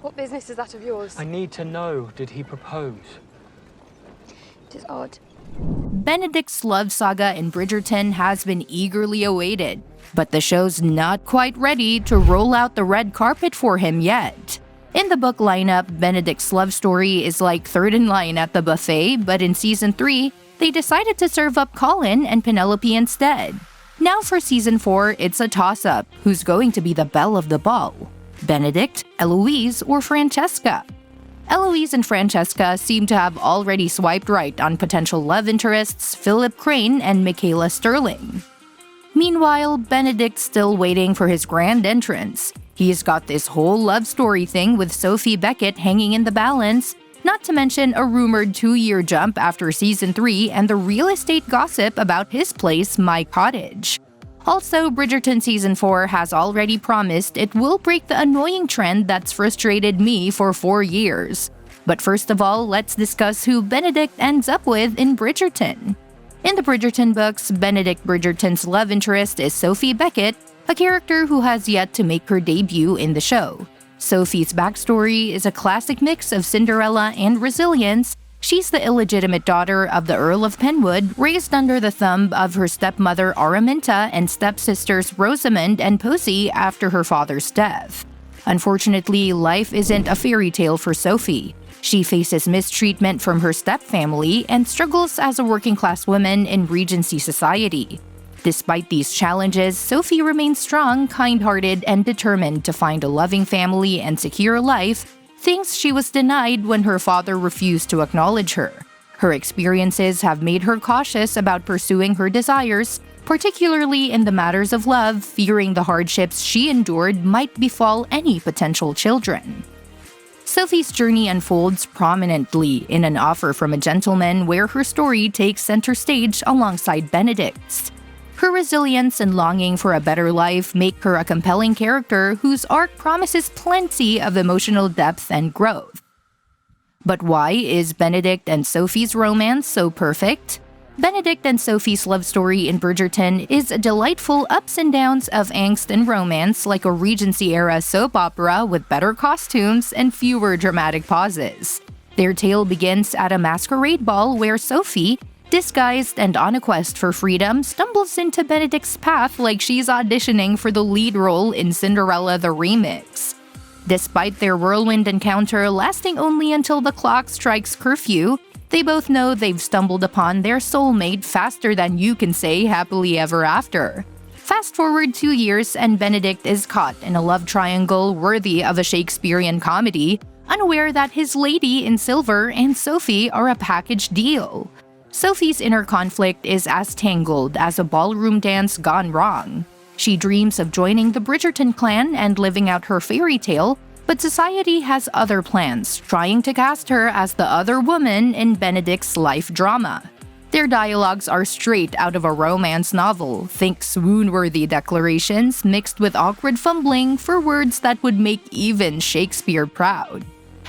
What business is that of yours? I need to know, did he propose? It is odd. Benedict's love saga in Bridgerton has been eagerly awaited, but the show's not quite ready to roll out the red carpet for him yet. In the book lineup, Benedict's love story is like third in line at the buffet, but in Season 3, they decided to serve up Colin and Penelope instead. Now for Season 4, it's a toss-up. Who's going to be the belle of the ball? Benedict, Eloise, or Francesca? Eloise and Francesca seem to have already swiped right on potential love interests Philip Crane and Michaela Sterling. Meanwhile, Benedict's still waiting for his grand entrance. He's got this whole love story thing with Sophie Becket hanging in the balance, not to mention a rumored 2-year jump after Season 3 and the real estate gossip about his place, My Cottage. Also, Bridgerton Season 4 has already promised it will break the annoying trend that's frustrated me for 4 years. But first of all, let's discuss who Benedict ends up with in Bridgerton. In the Bridgerton books, Benedict Bridgerton's love interest is Sophie Becket, a character who has yet to make her debut in the show. Sophie's backstory is a classic mix of Cinderella and resilience. She's the illegitimate daughter of the Earl of Penwood, raised under the thumb of her stepmother Araminta and stepsisters Rosamond and Posy after her father's death. Unfortunately, life isn't a fairy tale for Sophie. She faces mistreatment from her stepfamily and struggles as a working-class woman in Regency society. Despite these challenges, Sophie remains strong, kind-hearted, and determined to find a loving family and secure life, things she was denied when her father refused to acknowledge her. Her experiences have made her cautious about pursuing her desires, particularly in the matters of love, fearing the hardships she endured might befall any potential children. Sophie's journey unfolds prominently in an offer from a gentleman where her story takes center stage alongside Benedict's. Her resilience and longing for a better life make her a compelling character whose arc promises plenty of emotional depth and growth. But why is Benedict and Sophie's romance so perfect? Benedict and Sophie's love story in Bridgerton is a delightful ups and downs of angst and romance like a Regency-era soap opera with better costumes and fewer dramatic pauses. Their tale begins at a masquerade ball where Sophie, disguised and on a quest for freedom, stumbles into Benedict's path like she's auditioning for the lead role in Cinderella the Remix. Despite their whirlwind encounter lasting only until the clock strikes curfew, they both know they've stumbled upon their soulmate faster than you can say happily ever after. Fast forward 2 years and Benedict is caught in a love triangle worthy of a Shakespearean comedy, unaware that his lady in silver and Sophie are a package deal. Sophie's inner conflict is as tangled as a ballroom dance gone wrong. She dreams of joining the Bridgerton clan and living out her fairy tale, but society has other plans, trying to cast her as the other woman in Benedict's life drama. Their dialogues are straight out of a romance novel, think swoon-worthy declarations mixed with awkward fumbling for words that would make even Shakespeare proud.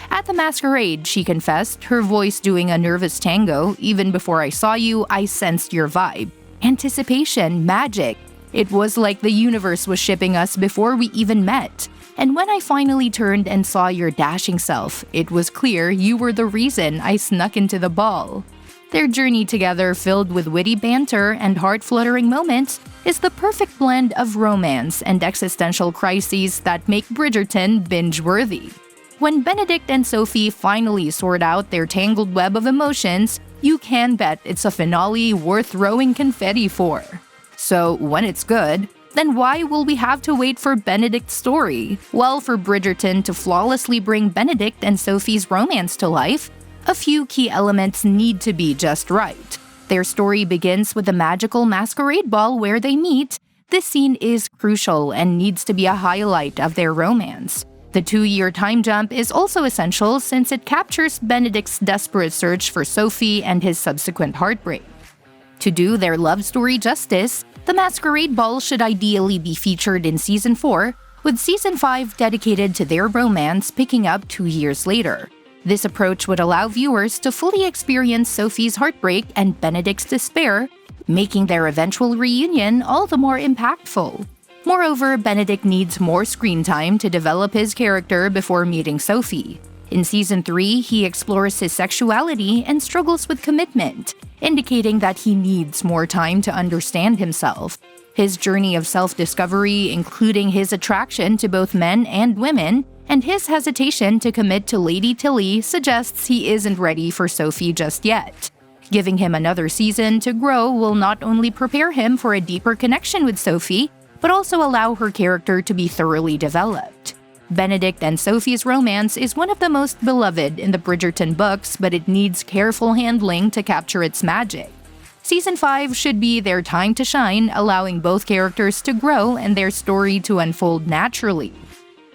At the masquerade, she confessed, her voice doing a nervous tango. Even before I saw you, I sensed your vibe. Anticipation, magic. It was like the universe was shipping us before we even met. And when I finally turned and saw your dashing self, it was clear you were the reason I snuck into the ball. Their journey together, filled with witty banter and heart-fluttering moments, is the perfect blend of romance and existential crises that make Bridgerton binge-worthy. When Benedict and Sophie finally sort out their tangled web of emotions, you can bet it's a finale worth throwing confetti for. So, when it's good, then why will we have to wait for Benedict's story? Well, for Bridgerton to flawlessly bring Benedict and Sophie's romance to life, a few key elements need to be just right. Their story begins with a magical masquerade ball where they meet. This scene is crucial and needs to be a highlight of their romance. The 2-year time jump is also essential since it captures Benedict's desperate search for Sophie and his subsequent heartbreak. To do their love story justice, the masquerade ball should ideally be featured in Season 4, with Season 5 dedicated to their romance picking up 2 years later. This approach would allow viewers to fully experience Sophie's heartbreak and Benedict's despair, making their eventual reunion all the more impactful. Moreover, Benedict needs more screen time to develop his character before meeting Sophie. In Season 3, he explores his sexuality and struggles with commitment, indicating that he needs more time to understand himself. His journey of self-discovery, including his attraction to both men and women, and his hesitation to commit to Lady Tilly, suggests he isn't ready for Sophie just yet. Giving him another season to grow will not only prepare him for a deeper connection with Sophie, but also allow her character to be thoroughly developed. Benedict and Sophie's romance is one of the most beloved in the Bridgerton books, but it needs careful handling to capture its magic. Season 5 should be their time to shine, allowing both characters to grow and their story to unfold naturally.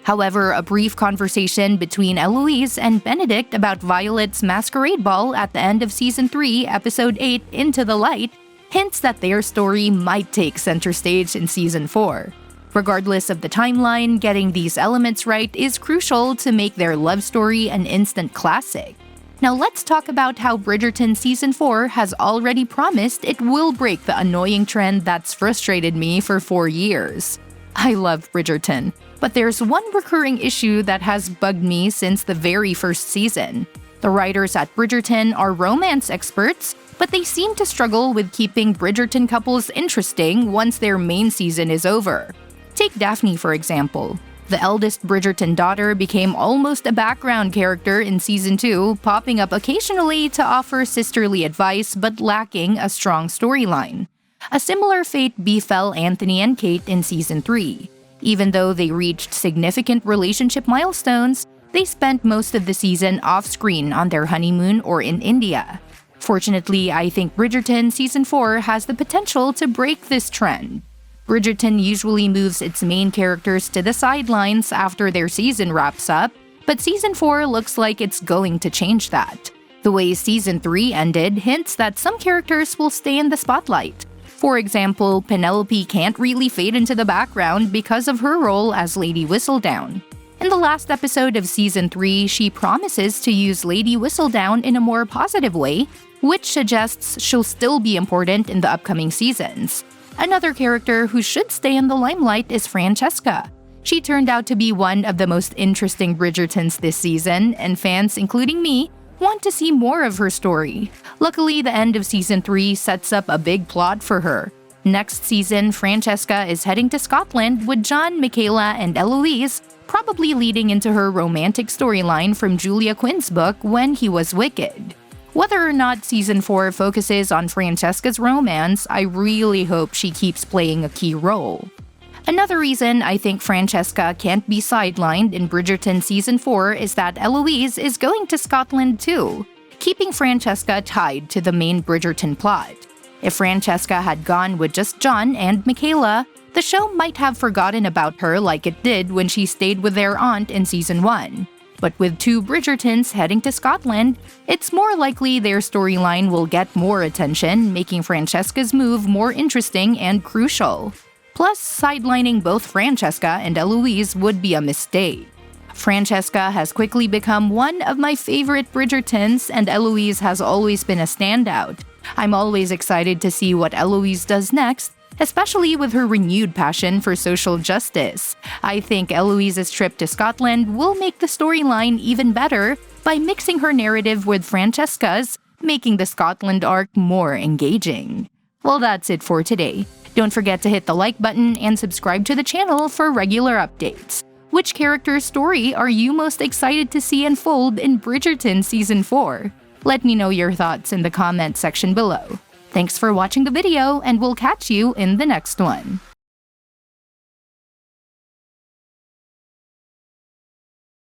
However, a brief conversation between Eloise and Benedict about Violet's masquerade ball at the end of Season 3, Episode 8, Into the Light, hints that their story might take center stage in Season 4. Regardless of the timeline, getting these elements right is crucial to make their love story an instant classic. Now let's talk about how Bridgerton Season 4 has already promised it will break the annoying trend that's frustrated me for 4 years. I love Bridgerton, but there's one recurring issue that has bugged me since the very first season. The writers at Bridgerton are romance experts, but they seem to struggle with keeping Bridgerton couples interesting once their main season is over. Take Daphne, for example. The eldest Bridgerton daughter became almost a background character in Season 2, popping up occasionally to offer sisterly advice but lacking a strong storyline. A similar fate befell Anthony and Kate in Season 3. Even though they reached significant relationship milestones, they spent most of the season off-screen on their honeymoon or in India. Fortunately, I think Bridgerton Season 4 has the potential to break this trend. Bridgerton usually moves its main characters to the sidelines after their season wraps up, but Season 4 looks like it's going to change that. The way Season 3 ended hints that some characters will stay in the spotlight. For example, Penelope can't really fade into the background because of her role as Lady Whistledown. In the last episode of Season 3, she promises to use Lady Whistledown in a more positive way, which suggests she'll still be important in the upcoming seasons. Another character who should stay in the limelight is Francesca. She turned out to be one of the most interesting Bridgertons this season, and fans, including me, want to see more of her story. Luckily, the end of Season 3 sets up a big plot for her. Next season, Francesca is heading to Scotland with John, Michaela, and Eloise, probably leading into her romantic storyline from Julia Quinn's book When He Was Wicked. Whether or not Season 4 focuses on Francesca's romance, I really hope she keeps playing a key role. Another reason I think Francesca can't be sidelined in Bridgerton Season 4 is that Eloise is going to Scotland too, keeping Francesca tied to the main Bridgerton plot. If Francesca had gone with just John and Michaela, the show might have forgotten about her like it did when she stayed with their aunt in Season 1. But with 2 Bridgertons heading to Scotland, it's more likely their storyline will get more attention, making Francesca's move more interesting and crucial. Plus, sidelining both Francesca and Eloise would be a mistake. Francesca has quickly become one of my favorite Bridgertons, and Eloise has always been a standout. I'm always excited to see what Eloise does next, especially with her renewed passion for social justice. I think Eloise's trip to Scotland will make the storyline even better by mixing her narrative with Francesca's, making the Scotland arc more engaging. Well, that's it for today. Don't forget to hit the like button and subscribe to the channel for regular updates. Which character's story are you most excited to see unfold in Bridgerton Season 4? Let me know your thoughts in the comment section below. Thanks for watching the video, and we'll catch you in the next one.